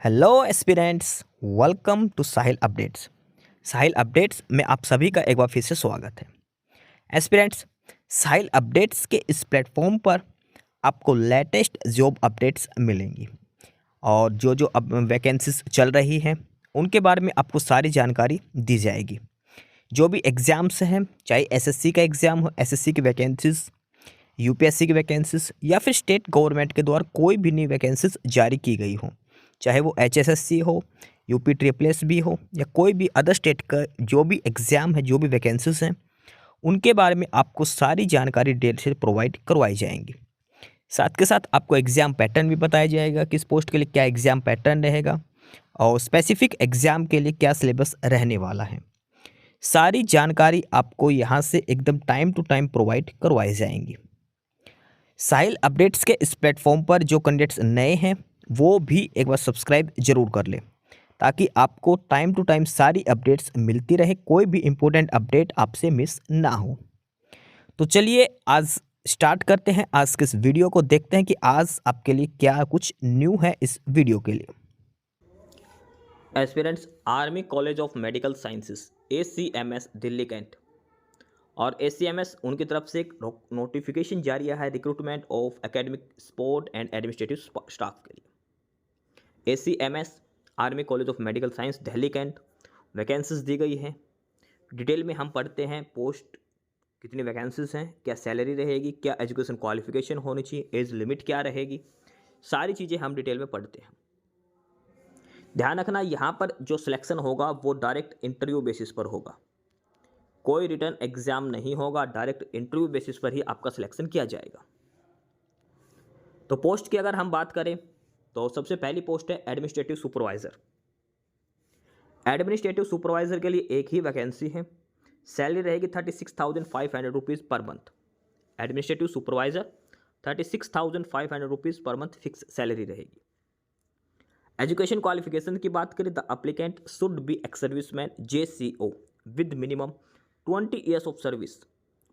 Hello aspirants, welcome to Sahil updates. Sahil updates में आप सभी का एक बार फिर से स्वागत है। एस्पिरेंट्स, साहिल अपडेट्स के इस प्लेटफॉर्म पर आपको लेटेस्ट जॉब अपडेट्स मिलेंगी और जो अब वैकेंसीज चल रही हैं उनके बारे में आपको सारी जानकारी दी जाएगी। जो भी एग्ज़ाम्स हैं, चाहे एसएससी का एग्ज़ाम हो, एसएससी की वैकेंसीज, यूपीएससी की वैकेंसीज या फिर स्टेट गवर्नमेंट के द्वारा कोई भी नई वैकेंसीज जारी की गई हो, चाहे वो एचएसएससी हो, यूपी ट्रिपल एस भी हो या कोई भी अदर स्टेट का जो भी एग्ज़ाम है, जो भी वैकेंसीज हैं, उनके बारे में आपको सारी जानकारी डिटेल से प्रोवाइड करवाई जाएंगी। साथ के साथ आपको एग्ज़ाम पैटर्न भी बताया जाएगा, किस पोस्ट के लिए क्या एग्ज़ाम पैटर्न रहेगा और स्पेसिफिक एग्ज़ाम के लिए क्या सिलेबस रहने वाला है। सारी जानकारी आपको यहाँ से एकदम टाइम टू टाइम प्रोवाइड करवाई जाएंगी। साहिल अपडेट्स के इस प्लेटफॉर्म पर जो कैंडिडेट्स नए हैं वो भी एक बार सब्सक्राइब जरूर कर लें, ताकि आपको टाइम टू टाइम सारी अपडेट्स मिलती रहे, कोई भी इम्पोर्टेंट अपडेट आपसे मिस ना हो। तो चलिए आज स्टार्ट करते हैं आज के इस वीडियो को, देखते हैं कि आज आपके लिए क्या कुछ न्यू है इस वीडियो के लिए। Aspirants army college of medical sciences ACMS Delhi cantt और ACMS उनकी तरफ से एक नोटिफिकेशन जारी है recruitment of academic sport and administrative staff के लिए। ACMS army college of medical science Delhi cantt vacancies दी गई हैं। डिटेल में हम पढ़ते हैं पोस्ट कितनी वैकेंसीज हैं, क्या सैलरी रहेगी, क्या एजुकेशन क्वालिफिकेशन होनी चाहिए, एज लिमिट क्या रहेगी, सारी चीज़ें हम डिटेल में पढ़ते हैं। ध्यान रखना, यहाँ पर जो सिलेक्शन होगा वो डायरेक्ट इंटरव्यू बेसिस पर होगा, कोई रिटर्न एग्जाम नहीं होगा, डायरेक्ट इंटरव्यू बेसिस पर ही आपका सिलेक्शन किया जाएगा। तो पोस्ट की अगर हम बात करें तो सबसे पहली पोस्ट है एडमिनिस्ट्रेटिव सुपरवाइजर। एडमिनिस्ट्रेटिव सुपरवाइजर के लिए एक ही वैकेंसी है, सैलरी रहेगी 36,500 rupees per month. Administrative supervisor 36,500 rupees per month fix salary रहेगी। एजुकेशन क्वालिफिकेशन की बात करें, the applicant should be ex serviceman JCO with minimum 20 years of service.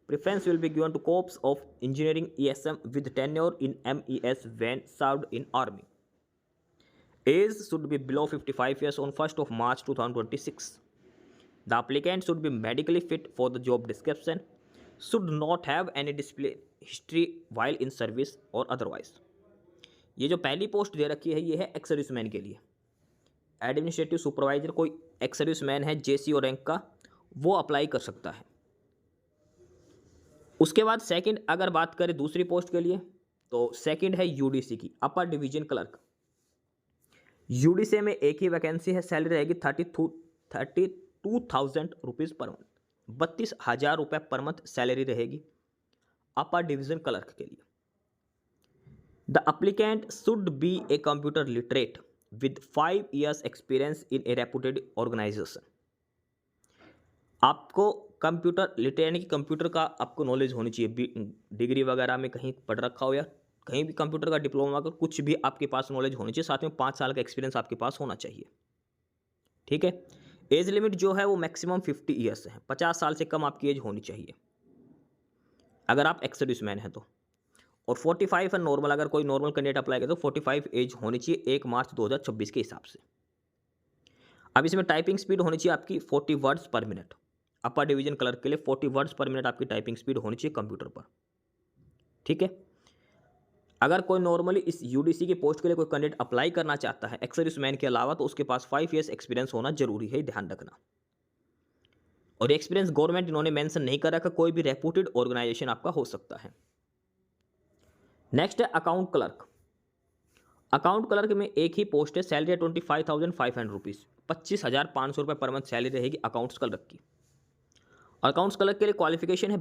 Preference will be given to corps of engineering ESM with tenure in MES when served in army. Age should be below 55 years on 1st of March 2026. The applicant should be medically fit for the job description, should not have any display history while in service or otherwise. ये जो पहली post दे रखी है ये है ex serviceman के लिए। Administrative supervisor कोई एक्स सर्विसमैन है JCO रैंक का, वो अप्लाई कर सकता है। उसके बाद सेकंड अगर बात करें दूसरी पोस्ट के लिए तो सेकंड है UDC की, अपर डिवीजन क्लर्क। UDC में एक ही वैकेंसी है, सैलरी रहेगी 32,000 रुपीज़ पर मंथ, 32,000 रुपये पर मंथ सैलरी रहेगी अपर डिवीजन क्लर्क के लिए। The applicant should be a computer literate with 5 years experience in a reputed organization. आपको कंप्यूटर लिटरेट यानी कि कंप्यूटर का आपको नॉलेज होनी चाहिए, डिग्री वगैरह में कहीं पढ़ रखा हो या कहीं भी कंप्यूटर का डिप्लोमा का कुछ भी आपके पास नॉलेज होनी चाहिए, साथ में 5 साल का एक्सपीरियंस आपके पास होना चाहिए। ठीक है। एज लिमिट जो है वो मैक्सिमम 50 ईयर्स है, 50 साल से कम आपकी एज होनी चाहिए अगर आप एक्स सर्विसमैन हैं तो। और 45 है नॉर्मल, अगर कोई नॉर्मल कैंडिडेट अप्लाई करे तो 45 एज होनी चाहिए 1 मार्च 2026 के हिसाब से। अब इसमें टाइपिंग स्पीड होनी चाहिए आपकी 40 वर्ड्स पर मिनट। अपर डिवीजन क्लर्क के लिए 40 वर्ड्स पर मिनट आपकी टाइपिंग स्पीड होनी चाहिए कंप्यूटर पर। ठीक है। अगर कोई नॉर्मली इस UDC की पोस्ट के लिए कोई कैंडिडेट अप्लाई करना चाहता है एक्स सर्विसमैन के अलावा, तो उसके पास 5 ईयर्स एक्सपीरियंस होना जरूरी है, ध्यान रखना। और एक्सपीरियंस गवर्नमेंट इन्होंने मेंशन नहीं कर रखा, कोई भी रेप्यूटेड ऑर्गेनाइजेशन आपका हो सकता है। नेक्स्ट है अकाउंट क्लर्क। अकाउंट क्लर्क में एक ही पोस्ट है, सैलरी 25,500 रुपीज़, 25,500 रुपये पर मंथ सैलरी रहेगी अकाउंट्स क्लर्क की। अकाउंट्स क्लर्क के लिए क्वालिफिकेशन है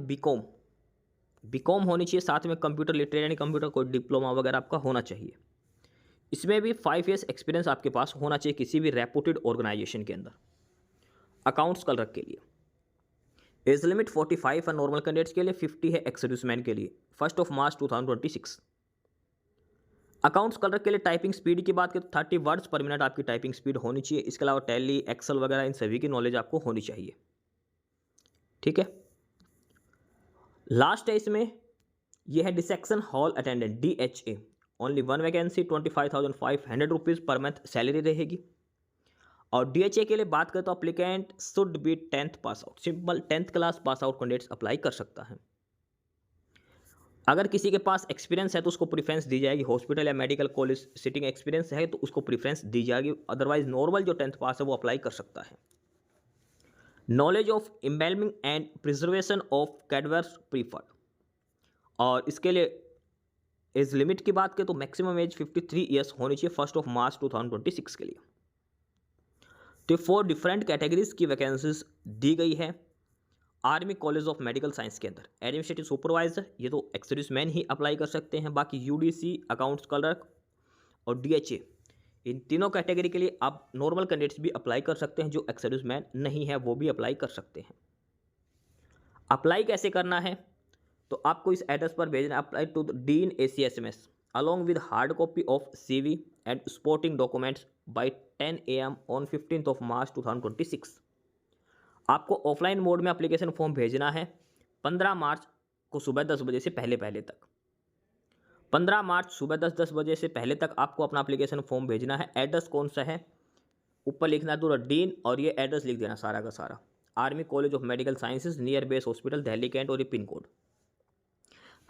बीकॉम होनी चाहिए, साथ में कंप्यूटर लिटरेट यानी कंप्यूटर कोई डिप्लोमा वगैरह आपका होना चाहिए। इसमें भी 5 ईयर्स एक्सपीरियंस आपके पास होना चाहिए किसी भी रेप्यूटेड ऑर्गेनाइजेशन के अंदर अकाउंट्स क्लर्क के लिए। एज लिमिट 45 है नॉर्मल कैंडिडेट्स के लिए, 50 है एक्स सर्विसमैन के लिए, 1st of March 2026। Accounts clerk के लिए टाइपिंग स्पीड की बात करें तो 30 वर्ड्स पर मिनट आपकी टाइपिंग स्पीड होनी चाहिए। इसके अलावा टैली, एक्सेल वगैरह इन सभी की नॉलेज आपको होनी चाहिए। ठीक है। लास्ट है इसमें, यह है dissection hall attendant DHA only 1 vacancy, 25,500 rupees per month salary रहेगी। और DHA के लिए बात करें तो applicant should be 10th pass out, simple 10th class pass out candidates apply कर सकता है। अगर किसी के पास एक्सपीरियंस है तो उसको प्रीफरेंस दी जाएगी, हॉस्पिटल या मेडिकल कॉलेज सिटिंग एक्सपीरियंस है तो उसको प्रीफरेंस दी जाएगी, अदरवाइज नॉर्मल जो 10th पास है वो अप्लाई कर सकता है। Knowledge of embalming and preservation of cadavers preferred, और इसके लिए एज लिमिट की बात करें तो मैक्सिमम एज 53 ईयर्स होनी चाहिए 1 मार्च 2026 के लिए। तो 4 डिफरेंट कैटेगरीज की वैकेंसीज दी गई है army college of medical science के अंदर। एडमिनिस्ट्रेटिव सुपरवाइजर ये तो एक्स सर्विस मैन ही अप्लाई कर सकते हैं, बाकी UDC, अकाउंट्स क्लर्क और DHA, इन तीनों कैटेगरी के लिए आप नॉर्मल कैंडिडेट्स भी अप्लाई कर सकते हैं, जो एक्स सर्विस मैन नहीं है वो भी अप्लाई कर सकते हैं। अप्लाई कैसे करना है, तो आपको इस एड्रेस पर भेजना, apply to the dean ACSMS along with hard copy of CV and supporting documents by 10 AM on 15 March 2026। आपको ऑफलाइन मोड में एप्लीकेशन फॉर्म भेजना है 15 मार्च को सुबह 10 बजे से पहले तक। 15 मार्च सुबह 10 बजे से पहले तक आपको अपना एप्लीकेशन फॉर्म भेजना है। एड्रेस कौन सा है, ऊपर लिखना टू द डीन, और ये एड्रेस लिख देना सारा का सारा, army college of medical sciences near base hospital Delhi cantt, और ये पिन कोड।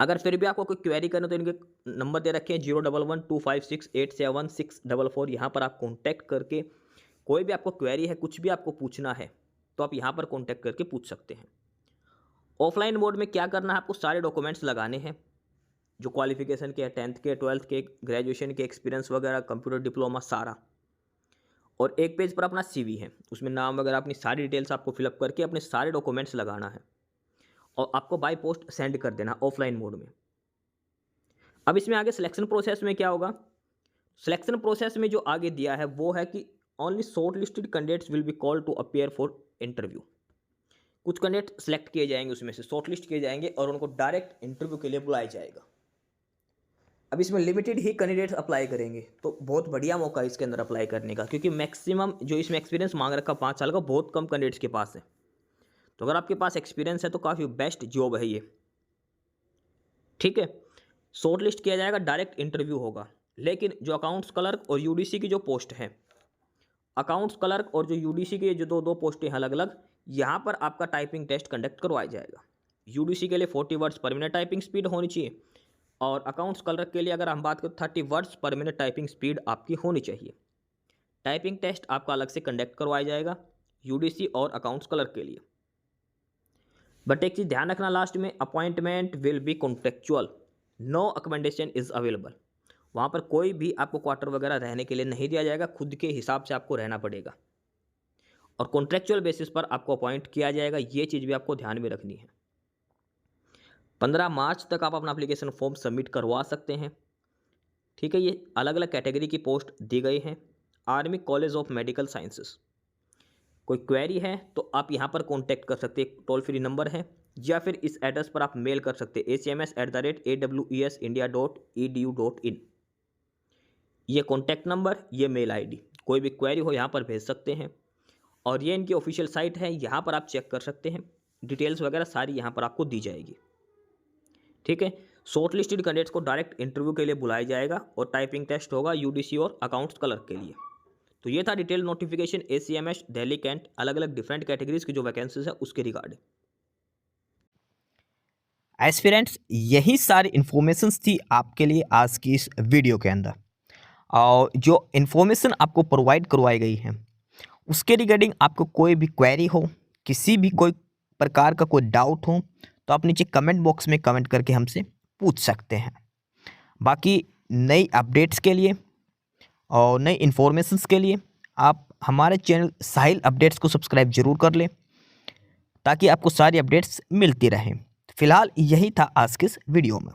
अगर फिर भी आपको कोई क्वेरी करना तो इनके नंबर दे रखे हैं 01125687644, यहाँ पर आप कॉन्टैक्ट करके कोई भी आपको क्वेरी है, कुछ भी आपको पूछना है तो आप यहाँ पर कॉन्टैक्ट करके पूछ सकते हैं। ऑफलाइन मोड में क्या करना है, आपको सारे डॉक्यूमेंट्स लगाने हैं जो क्वालिफिकेशन के, 10th के, 12th के, ग्रेजुएशन के, एक्सपीरियंस वगैरह, कंप्यूटर डिप्लोमा सारा, और एक पेज पर अपना CV है, उसमें नाम वगैरह अपनी सारी डिटेल्स आपको फिलअप करके अपने सारे डॉक्यूमेंट्स लगाना है और आपको बाय पोस्ट सेंड कर देना ऑफलाइन मोड में। अब इसमें आगे सिलेक्शन प्रोसेस में क्या होगा, सिलेक्शन प्रोसेस में जो आगे दिया है वो है कि only short listed candidates will be call to appear for interview. कुछ कैंडिडेट सेलेक्ट किए जाएंगे, उसमें से शॉर्ट लिस्ट किए जाएंगे और उनको डायरेक्ट इंटरव्यू के लिए बुलाया जाएगा। अब इसमें लिमिटेड ही कैंडिडेट्स अप्लाई करेंगे, तो बहुत बढ़िया मौका है इसके अंदर अप्लाई करने का, क्योंकि मैक्सिमम जो इसमें एक्सपीरियंस मांग रखा 5 साल का बहुत कम कैंडिडेट्स के पास है। तो अगर आपके पास एक्सपीरियंस है तो काफ़ी बेस्ट जॉब है ये, ठीक है। शॉर्ट लिस्ट किया जाएगा, डायरेक्ट इंटरव्यू होगा। लेकिन जो अकाउंट्स क्लर्क और UDC की जो पोस्ट है, अकाउंट्स क्लर्क और जो UDC की जो दो पोस्टें हैं अलग अलग, यहाँ पर आपका टाइपिंग टेस्ट कंडक्ट करवाया जाएगा। UDC के लिए 40 वर्ड्स पर मिनट टाइपिंग स्पीड होनी चाहिए, और अकाउंट्स क्लर्क के लिए अगर हम बात करें 30 वर्ड्स पर मिनट टाइपिंग स्पीड आपकी होनी चाहिए। टाइपिंग टेस्ट आपका अलग से कंडक्ट करवाया जाएगा UDC और अकाउंट्स क्लर्क के लिए। बट एक चीज़ ध्यान रखना लास्ट में, appointment will be contractual, no accommodation is available. वहाँ पर कोई भी आपको क्वार्टर वगैरह रहने के लिए नहीं दिया जाएगा, खुद के हिसाब से आपको रहना पड़ेगा, और कॉन्ट्रेक्चुअल बेसिस पर आपको अपॉइंट किया जाएगा। ये चीज़ भी आपको ध्यान में रखनी है। 15 मार्च तक आप अपना एप्लीकेशन फॉर्म सबमिट करवा सकते हैं, ठीक है। ये अलग अलग कैटेगरी की पोस्ट दी गई हैं army college of medical sciences. कोई क्वेरी है तो आप यहाँ पर कॉन्टैक्ट कर सकते हैं, टोल फ्री नंबर है, या फिर इस एड्रेस पर आप मेल कर सकते हैं acms@awesindia.edu.in। ये कॉन्टैक्ट नंबर, ये मेल ID, कोई भी क्वेरी हो यहाँ पर भेज सकते हैं। और ये इनकी ऑफिशियल साइट है, यहाँ पर आप चेक कर सकते हैं, डिटेल्स वगैरह सारी यहाँ पर आपको दी जाएगी, ठीक है। शॉर्ट लिस्टेड कैंडिडेट्स को डायरेक्ट इंटरव्यू के लिए बुलाया जाएगा और टाइपिंग टेस्ट होगा UDC और अकाउंट्स क्लर्क के लिए। तो ये था detail notification ACMS Delhi cantt, अलग अलग डिफरेंट कैटेगरीज की जो वैकेंसीज है उसके रिगार्डिंग। एस्पिरेंट्स, यही सारी इन्फॉर्मेशंस थी आपके लिए आज की इस वीडियो के अंदर, और जो इन्फॉर्मेशन आपको प्रोवाइड करवाई गई है उसके रिगार्डिंग आपको कोई भी क्वेरी हो, किसी भी कोई प्रकार का कोई डाउट हो, तो आप नीचे कमेंट बॉक्स में कमेंट करके हमसे पूछ सकते हैं। बाकी नई अपडेट्स के लिए और नई इन्फॉर्मेशंस के लिए आप हमारे चैनल साहिल अपडेट्स को सब्सक्राइब जरूर कर लें, ताकि आपको सारी अपडेट्स मिलती रहें। फिलहाल यही था आज के इस वीडियो में।